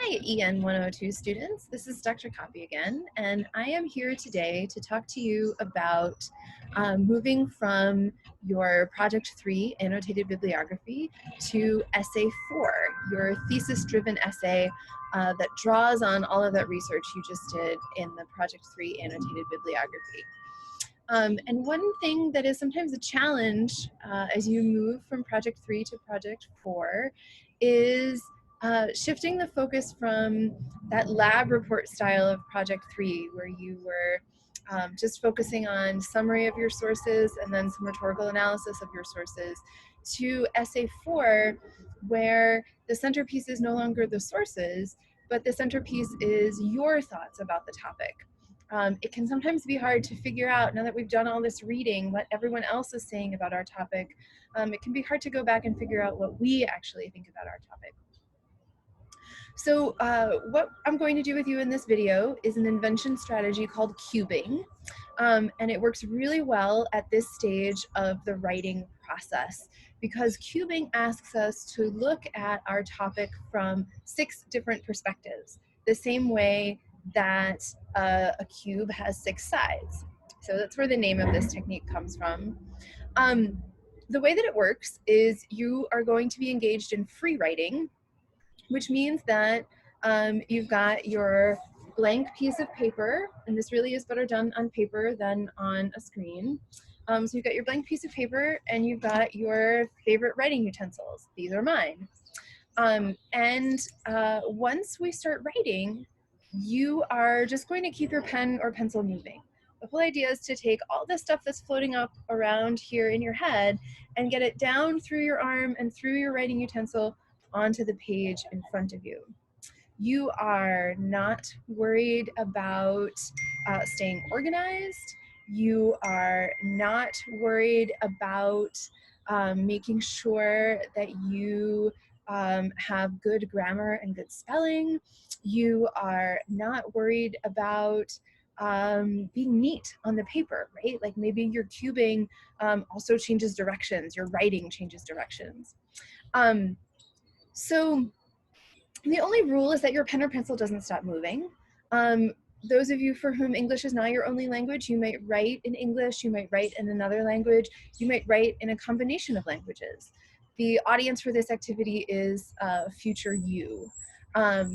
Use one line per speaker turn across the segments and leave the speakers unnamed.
Hi, EN102 students. This is Dr. Copy again, and I am here today to talk to you about moving from your Project 3 annotated bibliography to Essay 4, your thesis-driven essay that draws on all of that research you just did in the Project 3 annotated bibliography. And one thing that is sometimes a challenge as you move from Project 3 to Project 4 is shifting the focus from that lab report style of Project 3, where you were just focusing on summary of your sources and then some rhetorical analysis of your sources, to Essay 4, where the centerpiece is no longer the sources, but the centerpiece is your thoughts about the topic. It can sometimes be hard to figure out, now that we've done all this reading, what everyone else is saying about our topic. It can be hard to go back and figure out what we actually think about our topic. So what I'm going to do with you in this video is an invention strategy called cubing. And it works really well at this stage of the writing process, because cubing asks us to look at our topic from 6 different perspectives, the same way that a cube has 6 sides. So that's where the name of this technique comes from. The way that it works is you are going to be engaged in free writing, which means that you've got your blank piece of paper, and this really is better done on paper than on a screen. So you've got your blank piece of paper and you've got your favorite writing utensils. These are mine. Once we start writing, you are just going to keep your pen or pencil moving. The whole idea is to take all the stuff that's floating up around here in your head and get it down through your arm and through your writing utensil onto the page in front of you. You are not worried about staying organized. You are not worried about making sure that you have good grammar and good spelling. You are not worried about being neat on the paper, right? Like maybe your cubing also changes directions, your writing changes directions. So the only rule is that your pen or pencil doesn't stop moving. Those of you for whom English is not your only language, you might write in English, you might write in another language, you might write in a combination of languages. The audience for this activity is future you. My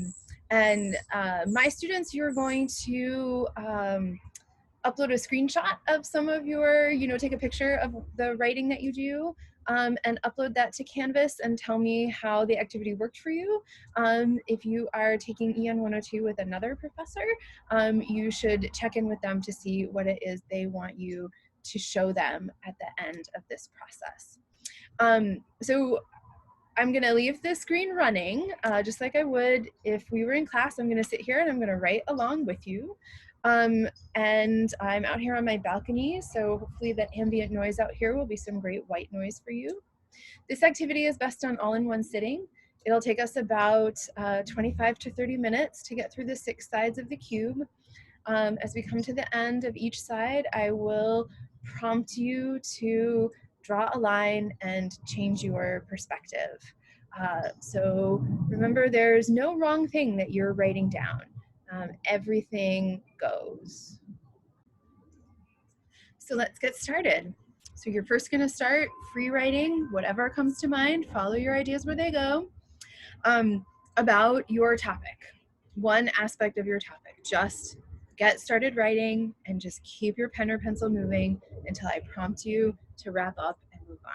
students, you're going to upload a screenshot of some of your, take a picture of the writing that you do, and upload that to Canvas and tell me how the activity worked for you. If you are taking EN102 with another professor, you should check in with them to see what it is they want you to show them at the end of this process. So I'm gonna leave the screen running, just like I would if we were in class. I'm gonna sit here and I'm gonna write along with you. And I'm out here on my balcony, so hopefully that ambient noise out here will be some great white noise for you. This activity is best done all in one sitting. It'll take us about 25 to 30 minutes to get through the 6 sides of the cube. As we come to the end of each side, I will prompt you to draw a line and change your perspective. So remember, there's no wrong thing that you're writing down. Everything goes. So let's get started. So you're first going to start free writing, whatever comes to mind, follow your ideas where they go, about your topic, one aspect of your topic. Just get started writing and just keep your pen or pencil moving until I prompt you to wrap up and move on.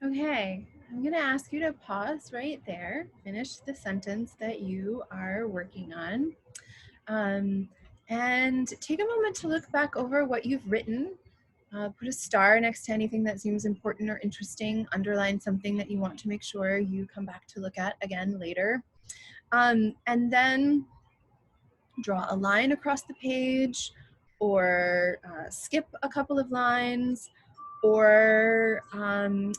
Okay, I'm going to ask you to pause right there, finish the sentence that you are working on, and take a moment to look back over what you've written. Put a star next to anything that seems important or interesting, underline something that you want to make sure you come back to look at again later. And then draw a line across the page, or skip a couple of lines, or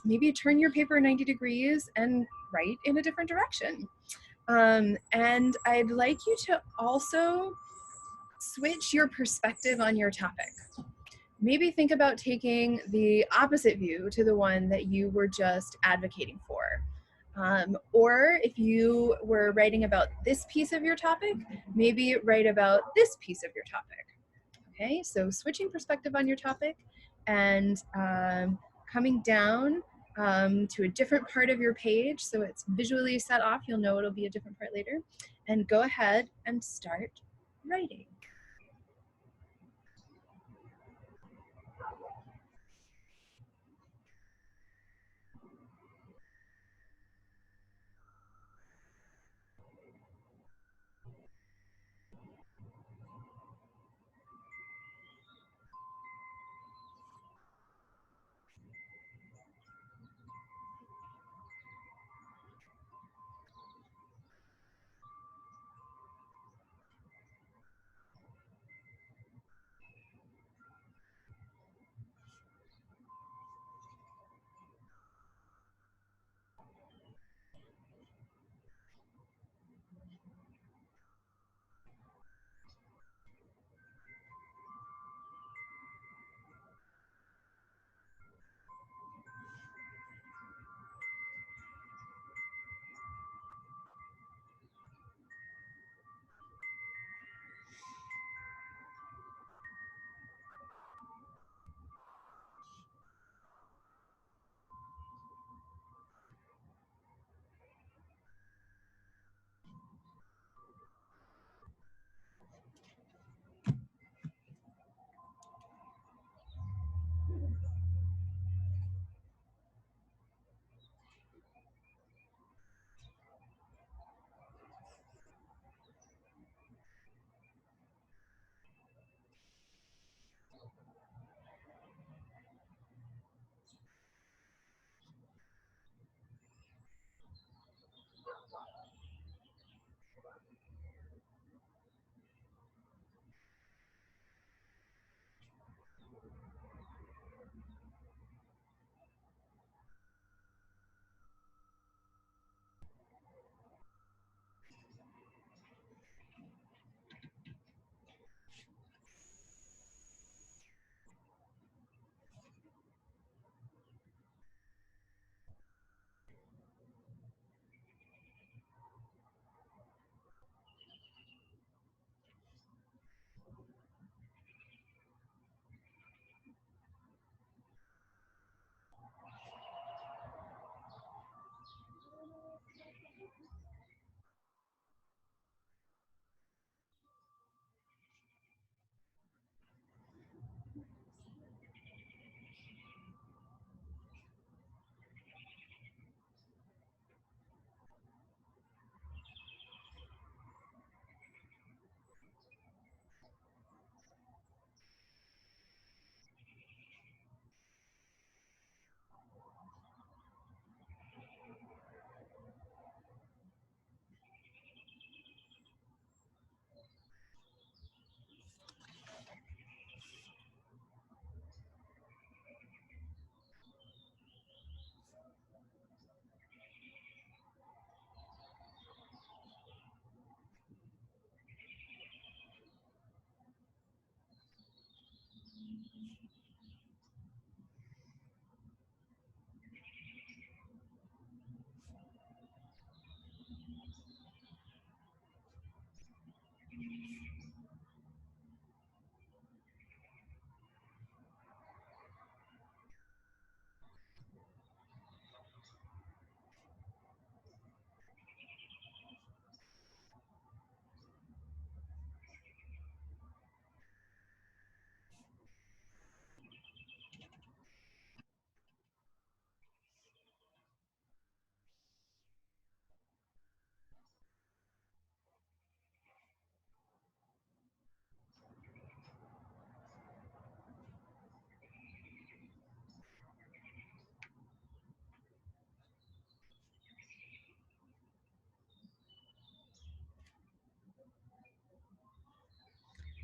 maybe turn your paper 90 degrees and write in a different direction. And I'd like you to also switch your perspective on your topic. Maybe think about taking the opposite view to the one that you were just advocating for. Or if you were writing about this piece of your topic, maybe write about this piece of your topic. Okay, so switching perspective on your topic and coming down to a different part of your page so it's visually set off, you'll know it'll be a different part later, and go ahead and start writing.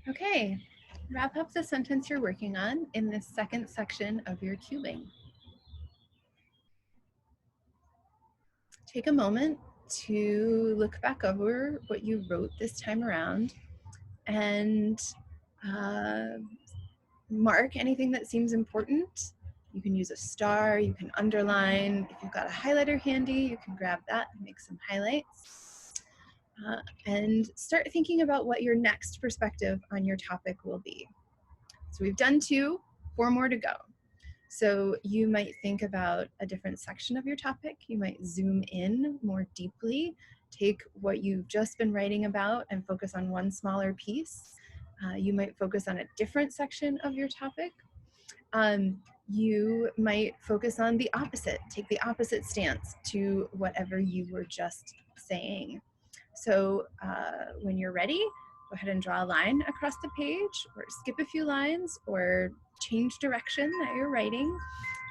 Okay, wrap up the sentence you're working on in this second section of your cubing. Take a moment to look back over what you wrote this time around and mark anything that seems important. You can use a star, you can underline. If you've got a highlighter handy, you can grab that and make some highlights. And start thinking about what your next perspective on your topic will be. So we've done 2, 4 more to go. So you might think about a different section of your topic. You might zoom in more deeply, take what you've just been writing about and focus on one smaller piece. You might focus on a different section of your topic. You might focus on the opposite, take the opposite stance to whatever you were just saying. So when you're ready, go ahead and draw a line across the page or skip a few lines or change direction that you're writing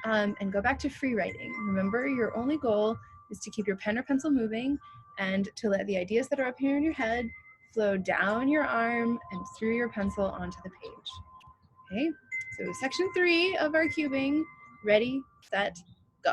and go back to free writing. Remember, your only goal is to keep your pen or pencil moving and to let the ideas that are up here in your head flow down your arm and through your pencil onto the page. Okay, so section 3 of our cubing, ready, set, go.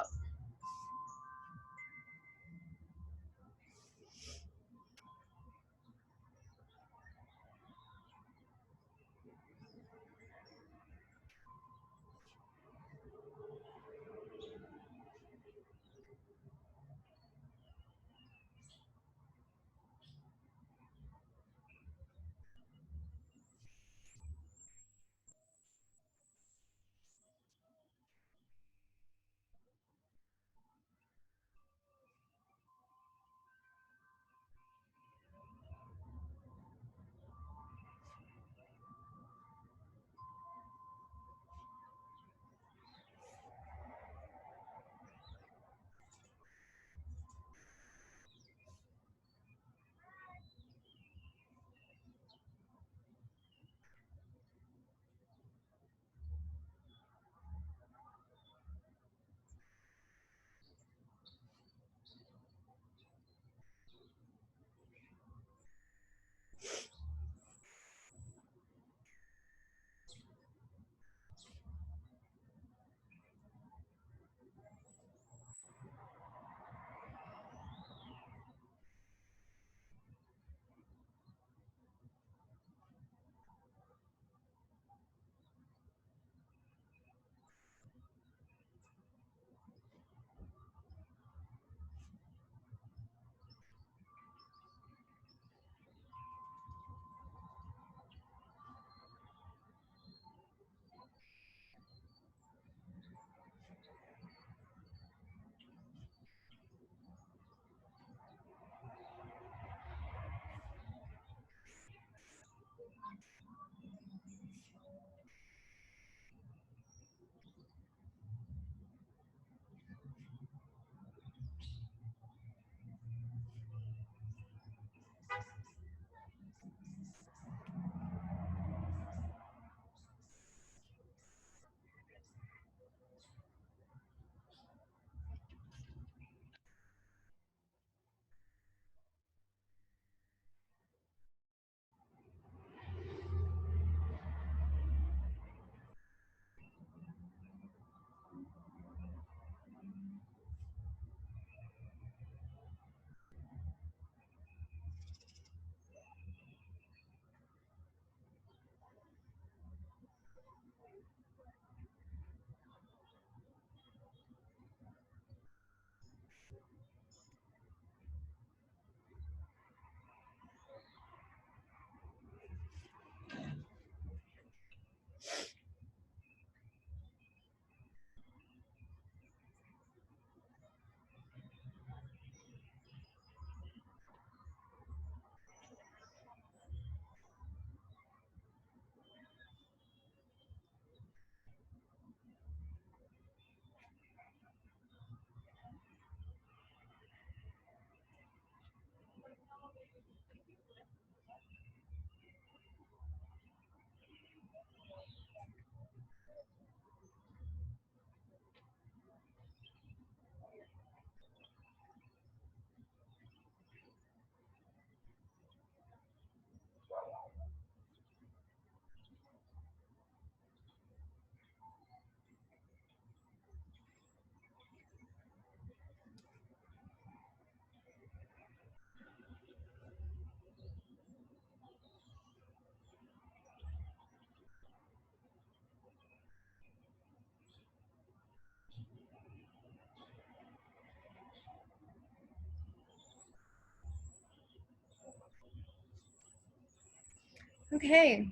Okay,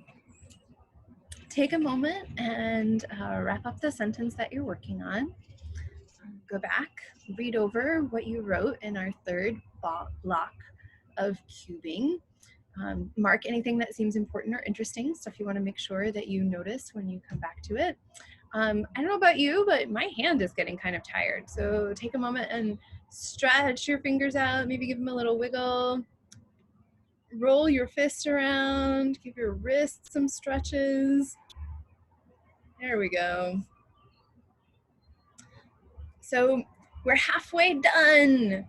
take a moment and wrap up the sentence that you're working on. Go back, read over what you wrote in our third block of cubing. Mark anything that seems important or interesting, stuff you want to make sure that you notice when you come back to it. I don't know about you, but my hand is getting kind of tired. So take a moment and stretch your fingers out, maybe give them a little wiggle. Roll your fist around, give your wrists some stretches. There we go. So we're halfway done.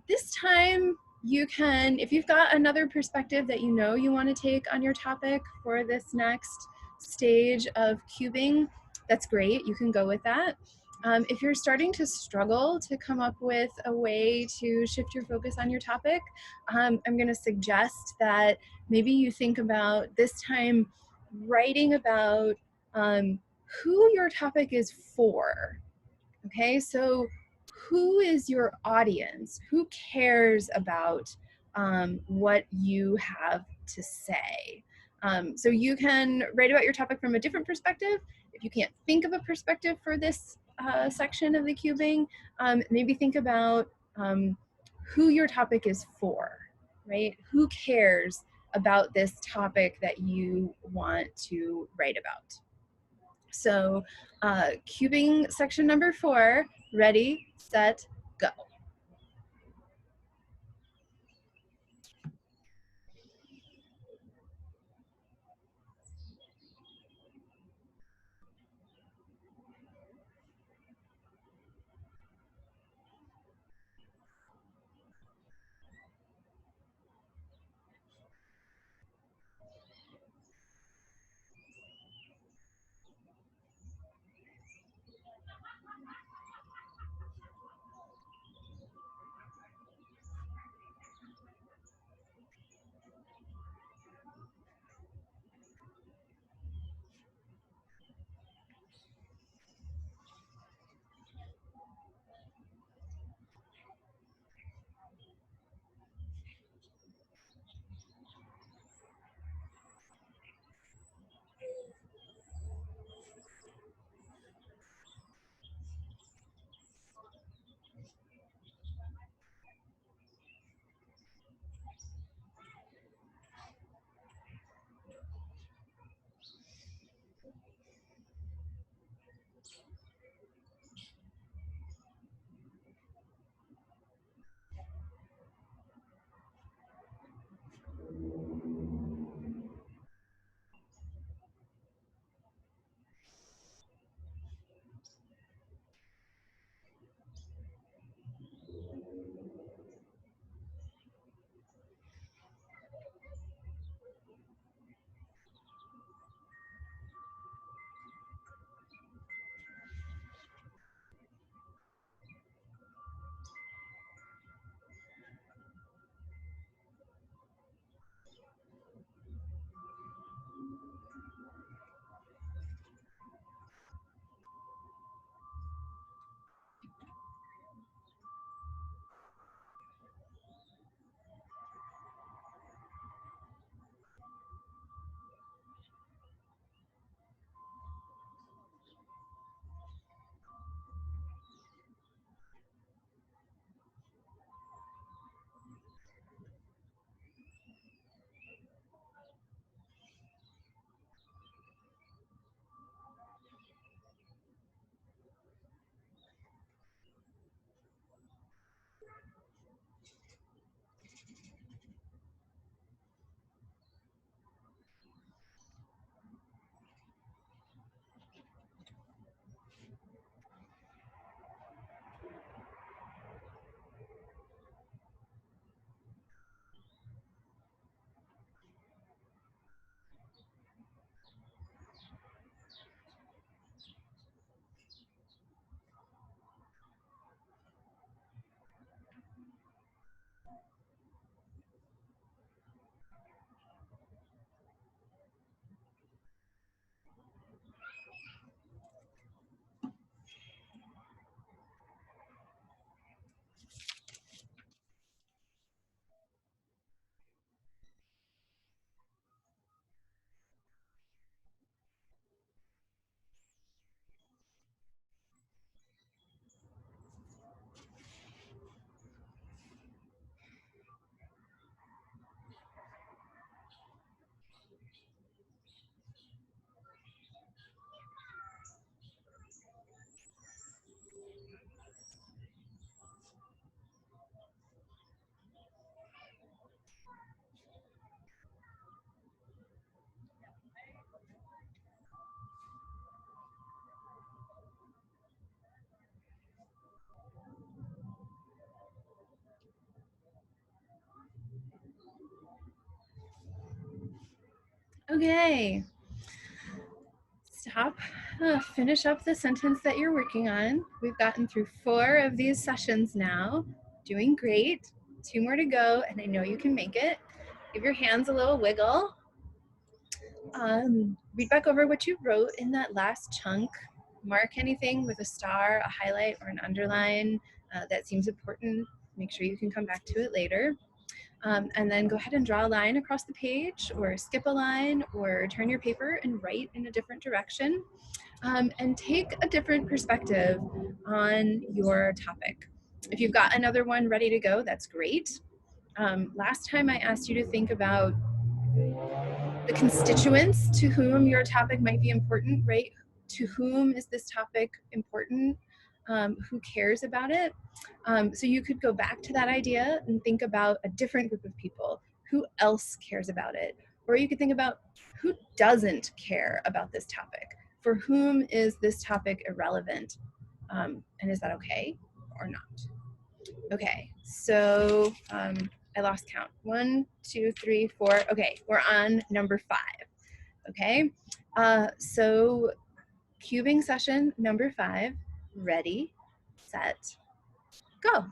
This time you can, if you've got another perspective that you know you want to take on your topic for this next stage of cubing, that's great. You can go with that. If you're starting to struggle to come up with a way to shift your focus on your topic, I'm going to suggest that maybe you think about this time writing about who your topic is for. Okay, so who is your audience? Who cares about what you have to say? So you can write about your topic from a different perspective. If you can't think of a perspective for this section of the cubing, maybe think about who your topic is for, right? Who cares about this topic that you want to write about? So cubing section number 4, ready, set, go. Okay. Stop. Finish up the sentence that you're working on. We've gotten through 4 of these sessions now. Doing great. 2 more to go, and I know you can make it. Give your hands a little wiggle. Read back over what you wrote in that last chunk. Mark anything with a star, a highlight, or an underline that seems important. Make sure you can come back to it later. And then go ahead and draw a line across the page, or skip a line, or turn your paper and write in a different direction. And take a different perspective on your topic. If you've got another one ready to go, that's great. Last time I asked you to think about the constituents to whom your topic might be important, right? To whom is this topic important? Who cares about it? So you could go back to that idea and think about a different group of people. Who else cares about it? Or you could think about who doesn't care about this topic? For whom is this topic irrelevant? And is that okay or not? Okay, so I lost count. 1, 2, 3, 4. Okay, we're on number 5. Okay, so cubing session number 5. Ready, set, go.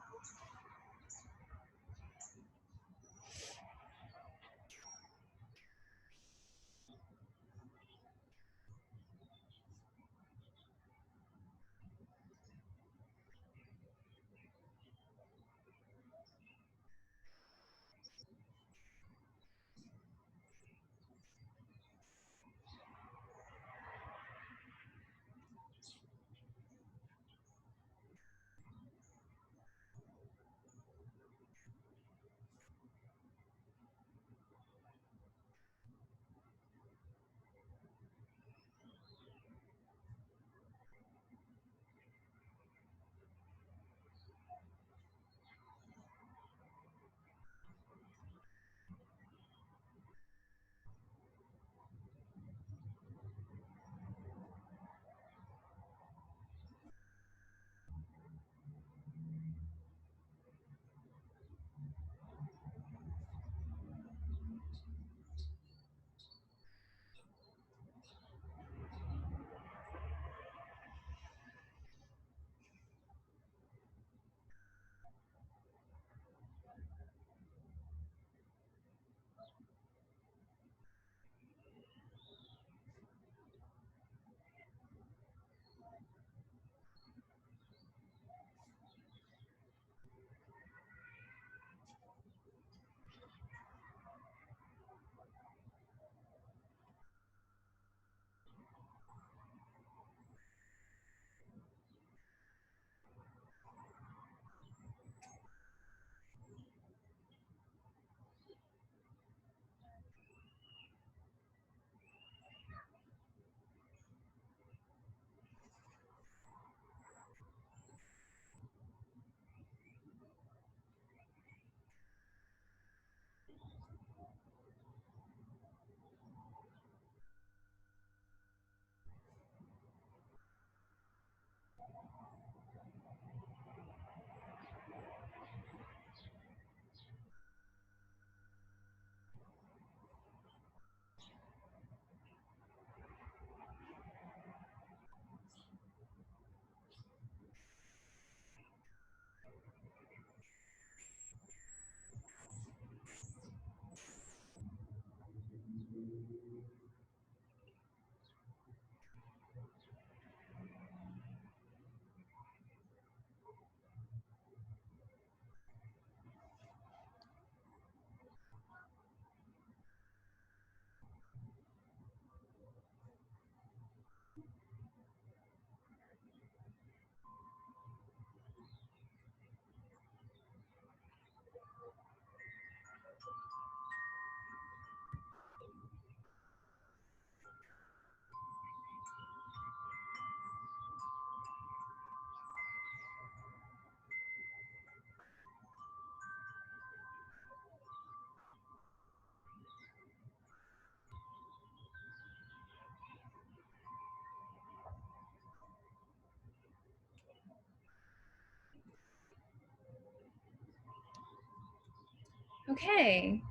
Okay,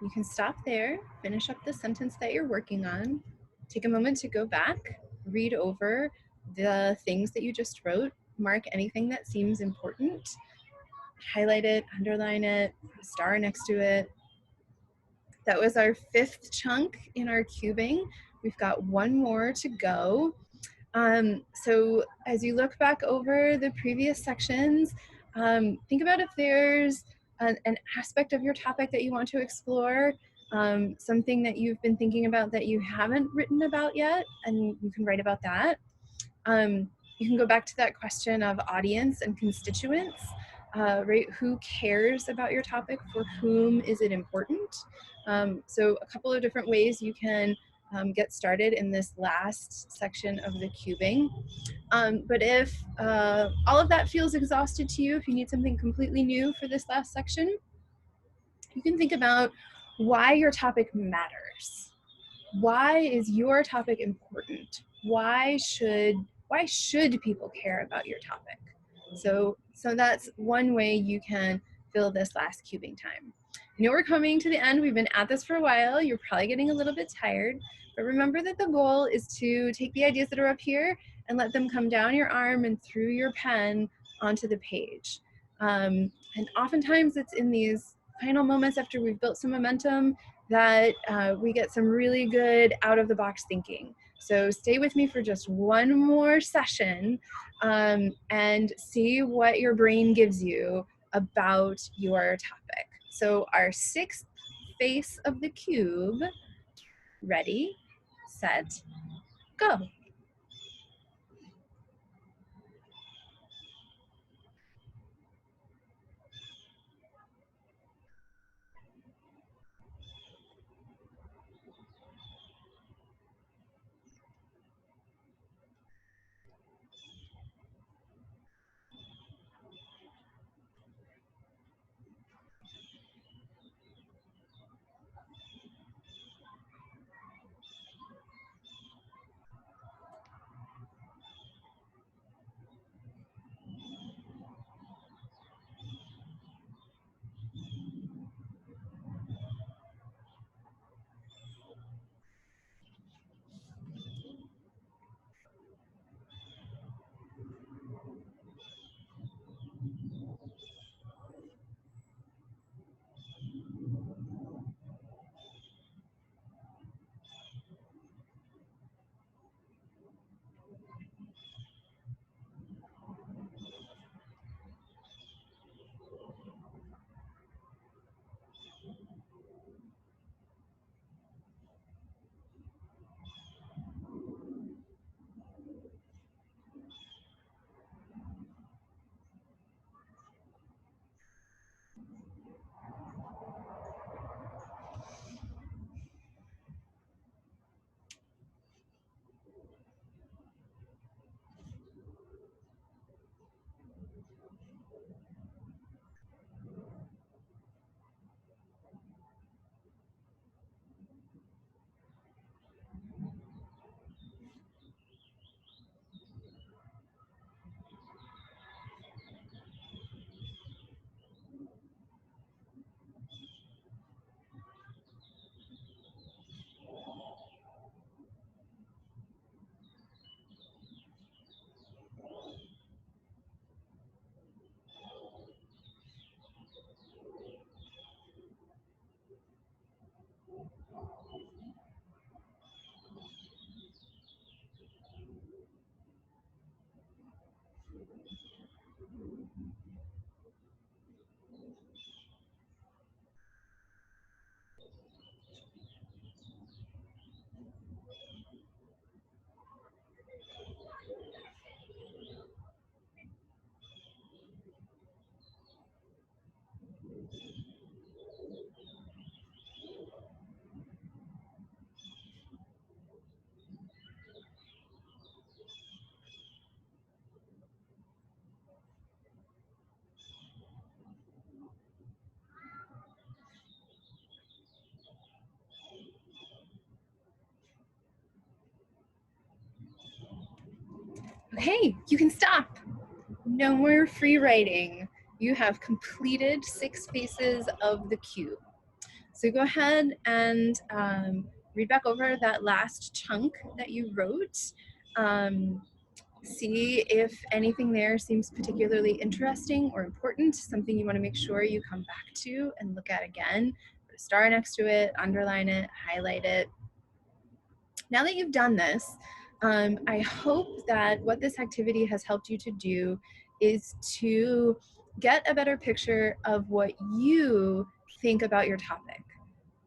You can stop there, finish up the sentence that you're working on, take a moment to go back, read over the things that you just wrote, mark anything that seems important, highlight it, underline it, put a star next to it. That was our 5th chunk in our cubing. We've got one more to go. So as you look back over the previous sections, think about if there's an aspect of your topic that you want to explore, something that you've been thinking about that you haven't written about yet, and you can write about that. You can go back to that question of audience and constituents, right? Who cares about your topic? For whom is it important? So a couple of different ways you can get started in this last section of the cubing. But if all of that feels exhausted to you, if you need something completely new for this last section, you can think about why your topic matters. Why is your topic important? Why should people care about your topic? So that's one way you can fill this last cubing time. I know we're coming to the end. We've been at this for a while. You're probably getting a little bit tired, but remember that the goal is to take the ideas that are up here and let them come down your arm and through your pen onto the page. And oftentimes it's in these final moments after we've built some momentum that we get some really good out-of-the-box thinking. So stay with me for just one more session and see what your brain gives you about your topic. So our 6th face of the cube, ready, set, go. Okay, you can stop. No more free writing. You have completed 6 faces of the cube. So go ahead and read back over that last chunk that you wrote. See if anything there seems particularly interesting or important, something you want to make sure you come back to and look at again. Put a star next to it, underline it, highlight it. Now that you've done this, I hope that what this activity has helped you to do is to get a better picture of what you think about your topic,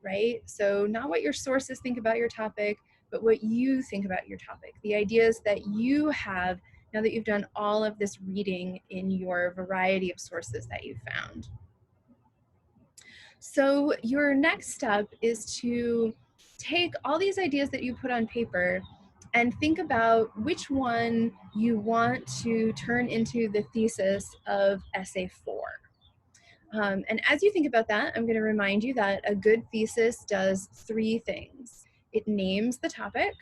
right? So not what your sources think about your topic, but what you think about your topic, the ideas that you have now that you've done all of this reading in your variety of sources that you've found. So your next step is to take all these ideas that you put on paper and think about which one you want to turn into the thesis of essay 4. And as you think about that, I'm going to remind you that a good thesis does 3 things. It names the topic,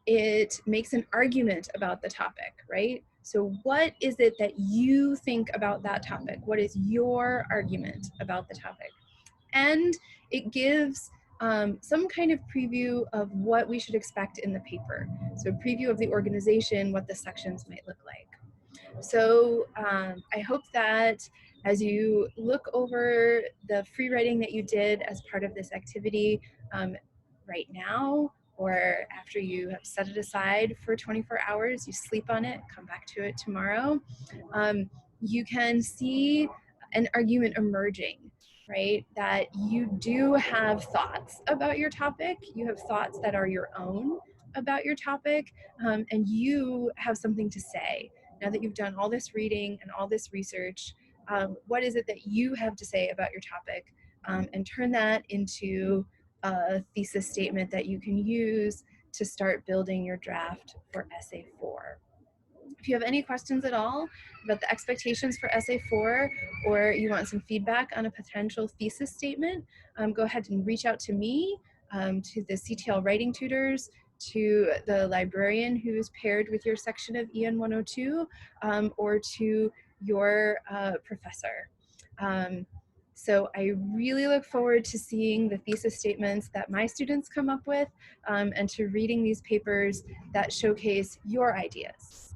it makes an argument about the topic, right? So what is it that you think about that topic? What is your argument about the topic? And it gives some kind of preview of what we should expect in the paper. So a preview of the organization, what the sections might look like. So I hope that as you look over the free writing that you did as part of this activity right now, or after you have set it aside for 24 hours, you sleep on it, come back to it tomorrow, you can see an argument emerging, right? That you do have thoughts about your topic, you have thoughts that are your own about your topic, and you have something to say. Now that you've done all this reading and all this research, what is it that you have to say about your topic, and turn that into a thesis statement that you can use to start building your draft for essay 4. If you have any questions at all about the expectations for essay 4, or you want some feedback on a potential thesis statement, go ahead and reach out to me, to the CTL writing tutors, to the librarian who is paired with your section of EN102, or to your professor. So I really look forward to seeing the thesis statements that my students come up with, and to reading these papers that showcase your ideas.